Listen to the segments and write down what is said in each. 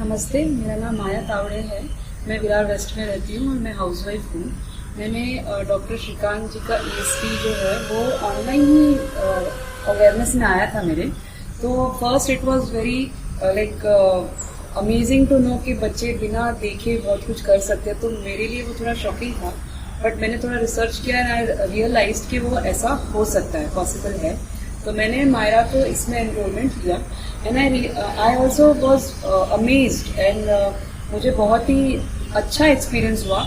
नमस्ते, मेरा नाम माया तावड़े है। मैं विरार वेस्ट में रहती हूँ और मैं हाउसवाइफ हूँ। मैंने डॉक्टर श्रीकांत जी का ESP जो है वो ऑनलाइन ही अवेयरनेस में आया था मेरे। तो first it was very like amazing to know कि बच्चे बिना देखे बहुत कुछ कर सकते हैं। तो मेरे लिए वो थोड़ा शॉकिंग था, बट मैंने थोड़ा रिसर्च किया एंड आई रियलाइज्ड कि वो ऐसा हो सकता है, पॉसिबल है। तो मैंने मायरा को इसमें एनरोलमेंट किया and I also was amazed and मुझे बहुत ही अच्छा एक्सपीरियंस हुआ।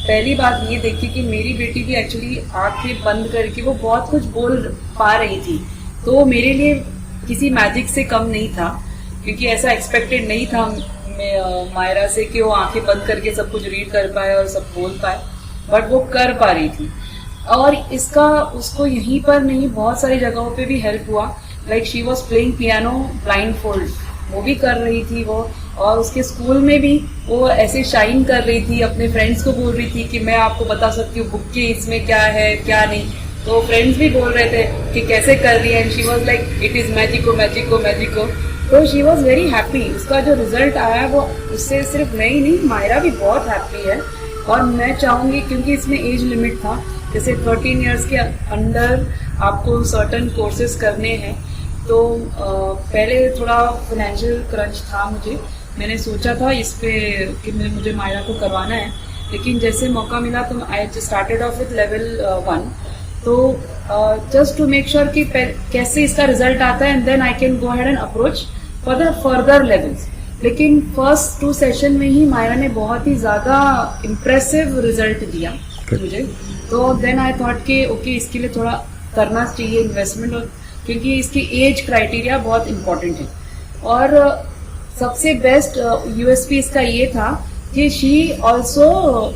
पहली बात ये देखी कि मेरी बेटी भी एक्चुअली आंखें बंद करके वो बहुत कुछ बोल पा रही थी। तो मेरे लिए किसी मैजिक से कम नहीं था, क्योंकि ऐसा एक्सपेक्टेड नहीं था मायरा से कि वो आंखें बंद करके सब कुछ रीड कर पाए और सब बोल पाए, बट वो कर पा रही थी। और इसका उसको यहीं पर नहीं, बहुत सारी जगहों पे भी हेल्प हुआ। Like she was playing piano blind fold, वो भी कर रही थी वो। और उसके स्कूल में भी वो ऐसे शाइन कर रही थी, अपने फ्रेंड्स को बोल रही थी कि मैं आपको बता सकती हूँ बुक के इसमें क्या है क्या नहीं। तो फ्रेंड्स भी बोल रहे थे कि कैसे कर रही है, and she was like it is मैजिको मैजिको मैजिको। तो शी वॉज वेरी हैप्पी। उसका जो रिजल्ट आया वो उससे सिर्फ मैं ही नहीं, मायरा भी बहुत हैप्पी है। और मैं चाहूंगी, क्योंकि इसमें एज लिमिट था, जैसे 13 इयर्स के अंडर आपको सर्टन कोर्सेज करने हैं। तो पहले थोड़ा फाइनेंशियल क्रंच था मुझे, मैंने सोचा था इस पे कि मुझे मायरा को करवाना है, लेकिन जैसे मौका मिला तो I started off with level 1। तो जस्ट टू मेक श्योर कि कैसे इसका रिजल्ट आता है and then I can go ahead and approach for the further levels. लेकिन फर्स्ट 2 सेशन में ही मायरा ने बहुत ही ज्यादा इम्प्रेसिव रिजल्ट दिया मुझे। तो देन आई थॉट कि ओके इसके लिए थोड़ा करना चाहिए इन्वेस्टमेंट, और क्योंकि इसकी एज क्राइटेरिया बहुत इम्पोर्टेंट है। और सबसे बेस्ट USP इसका ये था कि she also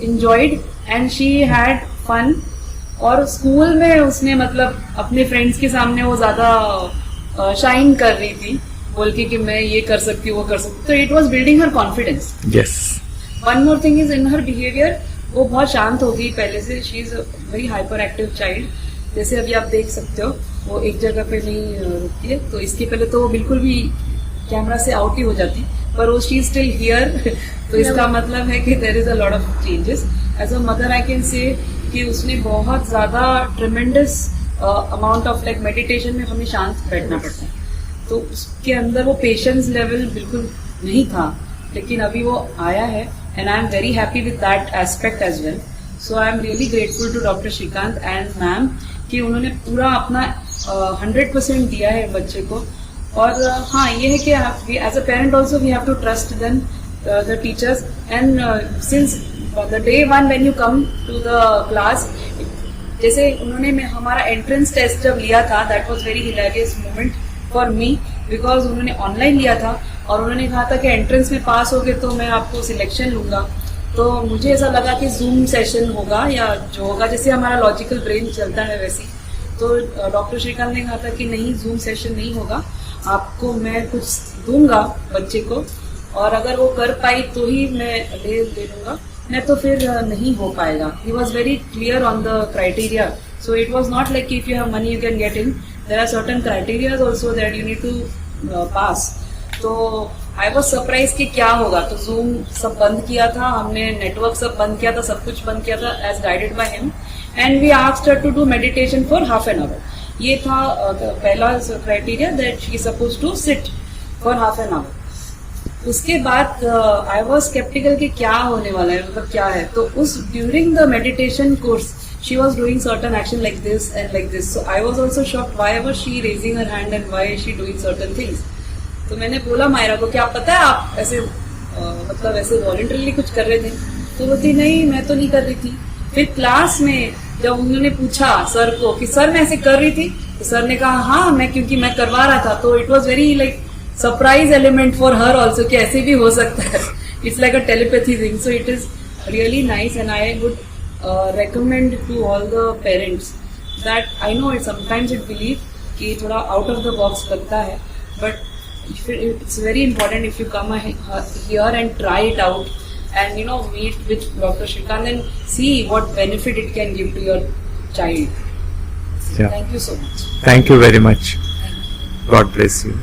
enjoyed and she had fun. और स्कूल में उसने मतलब अपने फ्रेंड्स के सामने वो ज्यादा शाइन कर रही थी, बोल के कि मैं ये कर सकती हूँ वो कर सकती हूँ। तो it was building her confidence. Yes. One more thing is in her behaviour, वो बहुत शांत हो गई पहले से। She is very hyper active child. जैसे अभी आप देख सकते हो वो एक जगह पे नहीं रुकती है। तो इसके पहले तो वो बिल्कुल भी कैमरा से आउट ही हो जाती, पर वो शी स्टिल हियर। तो इसका मतलब है कि there is a lot of changes. As a mother I can say कि उसने बहुत ज्यादा tremendous amount of like meditation में हमें शांत बैठना पड़ता है, तो उसके अंदर वो पेशेंस लेवल बिल्कुल नहीं था, लेकिन अभी वो आया है and I am very happy with that aspect as well. So I am really grateful to doctor Shrikant and ma'am कि उन्होंने पूरा अपना 100% दिया है बच्चे को। और हाँ, ये है कि as a parent also we have to trust them, the teachers. And since the day 1 when you come to the class, जैसे उन्होंने हमारा एंट्रेंस टेस्ट जब लिया था, that was very hilarious moment for me, because उन्होंने online लिया था और उन्होंने कहा था कि एंट्रेंस में पास हो गए तो मैं आपको सिलेक्शन लूंगा। तो मुझे ऐसा लगा कि जूम सेशन होगा या जो होगा जैसे हमारा लॉजिकल ब्रेन चलता है वैसे। तो डॉक्टर श्रीकांत ने कहा था कि नहीं, जूम सेशन नहीं होगा, आपको मैं कुछ दूंगा बच्चे को, और अगर वो कर पाई तो ही मैं ले लूंगा, नहीं तो फिर नहीं हो पाएगा। He was very clear on the criteria. So it was not like if you have money you can get in, there are certain criteria also that you need to pass. तो आई वॉज सरप्राइज कि क्या होगा। तो zoom सब बंद किया था हमने, नेटवर्क सब बंद किया था, सब कुछ बंद किया था as guided by him, and we asked her to do meditation for half an hour. ये था पहला criteria, that she is suppose to sit for half an hour. उसके बाद आई वॉज स्केप्टिकल कि क्या होने वाला है, मतलब क्या है। तो उस during the meditation course she was doing certain action like this and like this. So I was also shocked, why was she raising her hand and why is she doing certain things. तो मैंने बोला मायरा को, क्या पता है आप ऐसे मतलब ऐसे वॉलंटरीली कुछ कर रहे थे? तो बोलती नहीं, मैं तो नहीं कर रही थी। फिर क्लास में जब उन्होंने पूछा सर को कि सर मैं ऐसे कर रही थी, तो सर ने कहा हाँ मैं, क्योंकि मैं करवा रहा था। तो it was very like surprise element for her also कि ऐसे भी हो सकता है। It's like a telepathy thing. So it is really nice and I would recommend to all the parents that I know it sometimes it believe कि थोड़ा out of the box लगता है, but it's very important if you come here and try it out and meet with Dr. Shrikant and see what benefit it can give to your child. Yeah. Thank you so much. Thank you very much. God bless you.